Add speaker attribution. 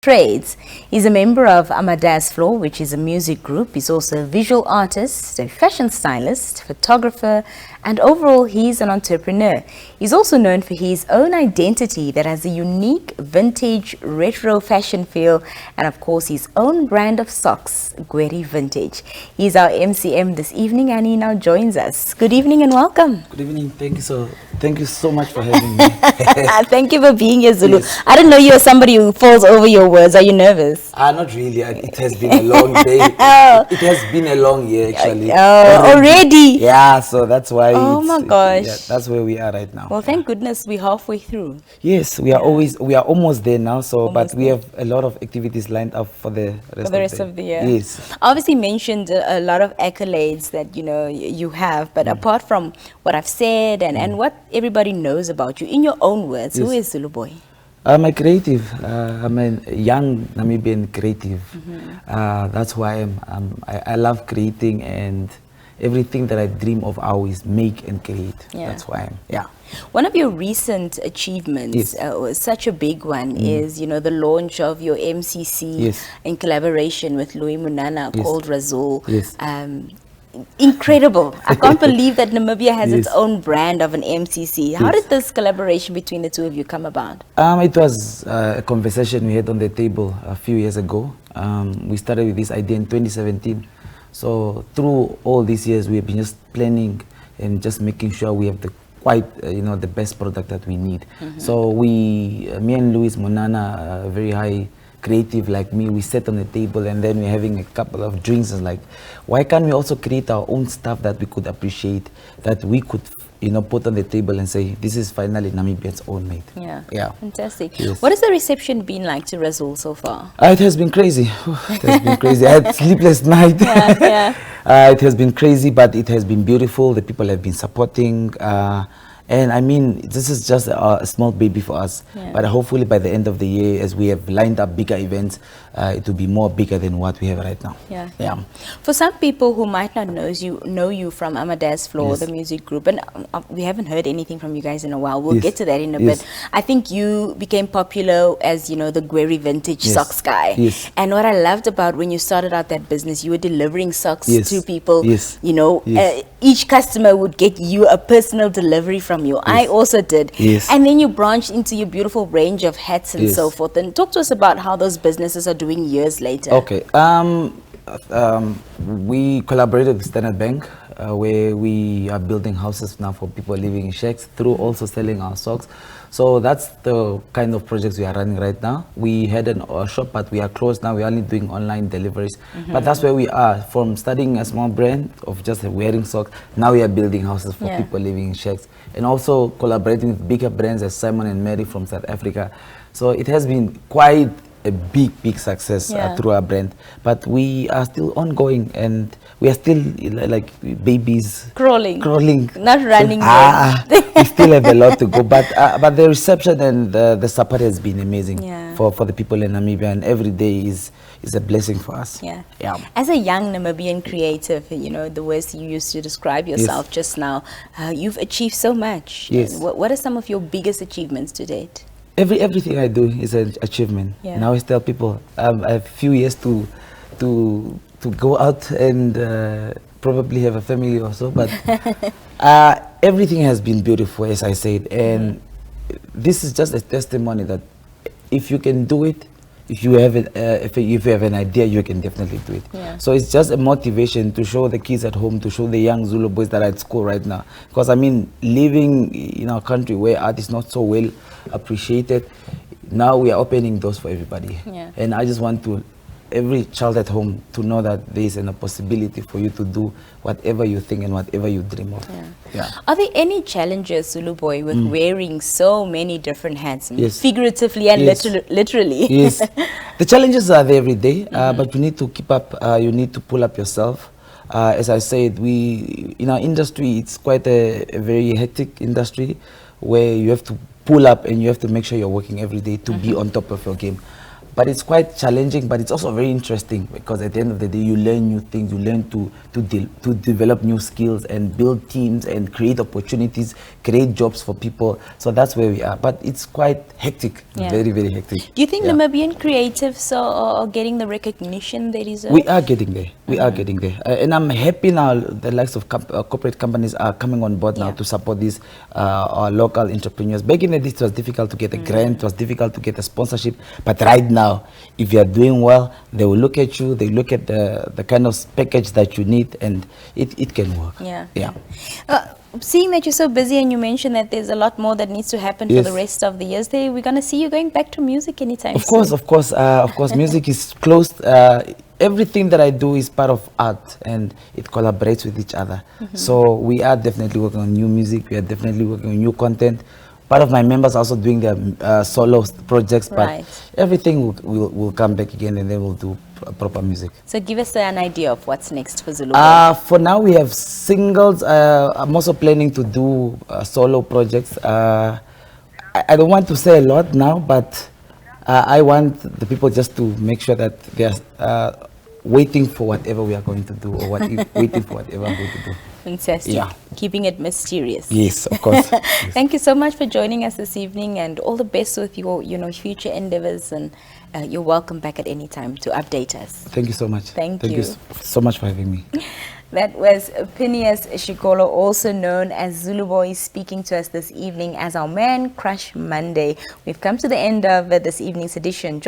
Speaker 1: trades. He's a member of Ama Daz Floor, which is a music group. He's also a visual artist, a fashion stylist, photographer, and overall he's an entrepreneur. He's also known for his own identity that has a unique vintage retro fashion feel, and of course his own brand of socks, Gweri Vintage. He's our MCM this evening and he now joins us. Good evening and welcome.
Speaker 2: Good evening. Thank you so much for having me.
Speaker 1: Thank you for being here, Zulu.
Speaker 2: Yes.
Speaker 1: I didn't know you were somebody who falls over your words. Are you nervous?
Speaker 2: Not really. It has been a long day. It has been a long year, actually.
Speaker 1: Already?
Speaker 2: Yeah, so that's why.
Speaker 1: Oh my gosh.
Speaker 2: Yeah, that's where we are right now.
Speaker 1: Well, thank goodness we're halfway through.
Speaker 2: Yes, we are almost there now. So, but we have a lot of activities lined up for the rest
Speaker 1: of the year.
Speaker 2: Yes.
Speaker 1: Obviously mentioned a lot of accolades that you have, but apart from what I've said and what everybody knows about you, in your own words, who is Zulu Boy?
Speaker 2: I'm a creative. I'm a young Namibian creative. That's who I am. I love creating, and everything that I dream of, I always make and create.
Speaker 1: Yeah.
Speaker 2: That's who I am. Yeah.
Speaker 1: One of your recent achievements, such a big one, is the launch of your MCC in collaboration with Louis Munana called Razul.
Speaker 2: Yes.
Speaker 1: Incredible. I can't believe that Namibia has its own brand of an MCC. How did this collaboration between the two of you come about?
Speaker 2: It was a conversation we had on the table a few years ago. We started with this idea in 2017. So through all these years, we have been just planning and just making sure we have the the best product that we need. So me and Louis Munana, very high creative like me, we sat on the table and then we're having a couple of drinks and like, why can't we also create our own stuff that we could appreciate, that we could put on the table and say, this is finally Namibia's own made. Yeah.
Speaker 1: Fantastic.
Speaker 2: Yes.
Speaker 1: What has the reception been like to Razul so far?
Speaker 2: It has been crazy. It has been crazy. I had sleepless night. It has been crazy, but it has been beautiful. The people have been supporting. And I mean, this is just a small baby for us. But hopefully by the end of the year, as we have lined up bigger events, it will be more bigger than what we have right now. Yeah.
Speaker 1: For some people who might not know you from Ama Daz Floor, the music group, and we haven't heard anything from you guys in a while. We'll get to that in a bit. I think you became popular as, the Gweri Vintage socks guy. And what I loved about when you started out that business, you were delivering socks to people. Each customer would get you a personal delivery from you. I also did. And then you branched into your beautiful range of hats and so forth. And talk to us about how those businesses are doing years later.
Speaker 2: Okay. We collaborated with Standard Bank, where we are building houses now for people living in shacks through also selling our socks. So that's the kind of projects we are running right now. We had a shop, but we are closed now. We're only doing online deliveries. But that's where we are. From starting a small brand of just wearing socks, now we are building houses for people living in shacks. And also collaborating with bigger brands as Simon and Mary from South Africa. So it has been quite a big success through our brand. But we are still ongoing, and we are still like babies crawling,
Speaker 1: not running.
Speaker 2: We still have a lot to go, but the reception and the support has been amazing for the people in Namibia, and every day is a blessing for us.
Speaker 1: As a young Namibian creative, the words you used to describe yourself just now, you've achieved so much. What are some of your biggest achievements to date?
Speaker 2: Everything I do is an achievement. I always tell people I have a few years to go out and probably have a family or so, but everything has been beautiful, as I said, and this is just a testimony that if you can do it, if you have an idea, you can definitely do it. So it's just a motivation to show the kids at home, to show the young Zulu boys that are at school right now. Because I mean, living in a country where art is not so well appreciated, now we are opening doors for everybody. And I just want every child at home to know that there is a possibility for you to do whatever you think and whatever you dream of.
Speaker 1: Are there any challenges, Zulu Boy, with wearing so many different hats, figuratively and literally?
Speaker 2: The challenges are there every day, but you need to keep up, you need to pull up yourself. As I said, in our industry, it's quite a very hectic industry where you have to pull up and you have to make sure you're working every day to be on top of your game. but it's quite challenging, but it's also very interesting, because at the end of the day you learn new things, you learn to develop new skills and build teams and create opportunities, create jobs for people. So that's where we are, but it's quite hectic, very, very hectic.
Speaker 1: Do you think Namibian creatives are getting the recognition they deserve?
Speaker 2: We are getting there. We are getting there, and I'm happy now the likes of corporate companies are coming on board now to support these our local entrepreneurs. Back in the day, it was difficult to get a grant, it was difficult to get a sponsorship, but right now, if you are doing well, they will look at you, they look at the kind of package that you need, and it can work.
Speaker 1: Seeing that you're so busy and you mentioned that there's a lot more that needs to happen for the rest of the years, we're going to see you going back to music anytime soon.
Speaker 2: Of course, music is closed. Everything that I do is part of art, and it collaborates with each other. So we are definitely working on new music, we are definitely working on new content. Part of my members are also doing their solo projects, but everything will come back again, and then we'll do proper music.
Speaker 1: So give us an idea of what's next for Zulu Boy.
Speaker 2: For now, we have singles. I'm also planning to do solo projects. I don't want to say a lot now, but I want the people just to make sure that they are waiting for whatever we are going to do, or waiting for whatever I'm going to do.
Speaker 1: Fantastic. Keeping it mysterious.
Speaker 2: Yes, of course.
Speaker 1: Thank you so much for joining us this evening, and all the best with your future endeavors, and you're welcome back at any time to update us.
Speaker 2: Thank you so much.
Speaker 1: Thank you.
Speaker 2: Thank you so much for having me.
Speaker 1: That was Pinehas Shikulo, also known as Zulu Boy, speaking to us this evening as our Man Crush Monday. We've come to the end of this evening's edition.